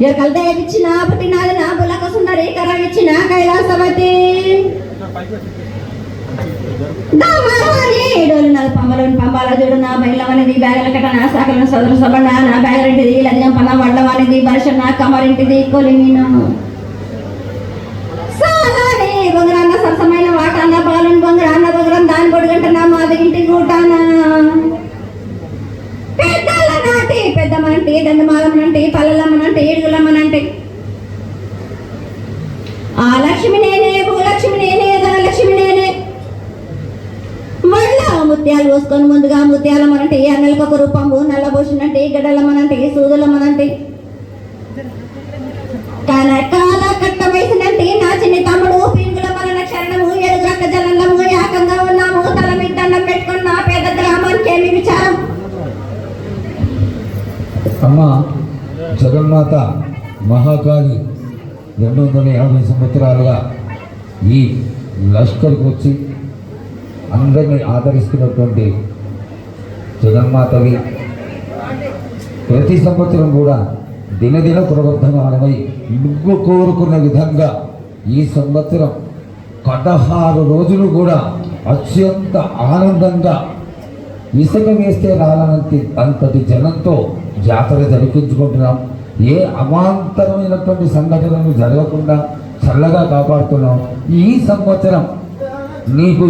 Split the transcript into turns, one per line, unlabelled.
ఎరకలు దేవిచ్చిన పుట్టినాది నా బులకు సుందరి కరవిచ్చిన కైలాసవతి డోలు నా పంబలోని పంబాల చూడు నా బయలవనిది బ్యాగల కట్ట నా శాఖలను సదరు సబడ నా బ్యాగరింటిది లగ్నం పన వడ్డవానిది బర్ష నా కమరింటిది కొలిమిను సాలానే బొంగరాన్న సరసమైన వాటాన్న పాలన బొంగరాన్న బొంగరం దాని పొడుగంట నా మాది ఇంటి కూటానా పెద్దల నాటి పెద్దమనంటే దండమాలమ్మనంటే పల్లెలమ్మనంటే ఏడుగులమ్మనంటే ఆ లక్ష్మి నేనే భూలక్ష్మి నేనే ధనలక్ష్మి నేనే మళ్ళా ముత్యాలు పోసుకొని ముందుగా ముత్యాలమ్మనంటే అన్నలకు ఒక రూపంబు నల్లబోసినంటే గడలమ్మనంటే సూదులమ్మనంటే కనకాల కట్ట వేసినంటే నా చిన్ని తమ్ముడు పింగుల మరణ క్షరణము ఎడుగురక్క జలంలము ఏకంగా ఉన్నాము తల మీద దండం పెట్టుకున్న పేద గ్రామానికి ఏమి విచారం.
అమ్మ జగన్మాత మహాకాళి 250 సంవత్సరాలుగా ఈ లష్కర్కి వచ్చి అందరినీ ఆదరిస్తున్నటువంటి జగన్మాతవి ప్రతి సంవత్సరం కూడా దినదిన పునరుద్ధరణమై నువ్వు కోరుకున్న విధంగా ఈ సంవత్సరం 16 రోజులు కూడా అత్యంత ఆనందంగా ఇసుక వేస్తే రాలనంత అంతటి జనంతో జాతర జరిపించుకుంటున్నాం. ఏ అవాంతరమైనటువంటి సంఘటనలు జరగకుండా చల్లగా కాపాడుతున్నాం. ఈ సంవత్సరం నీకు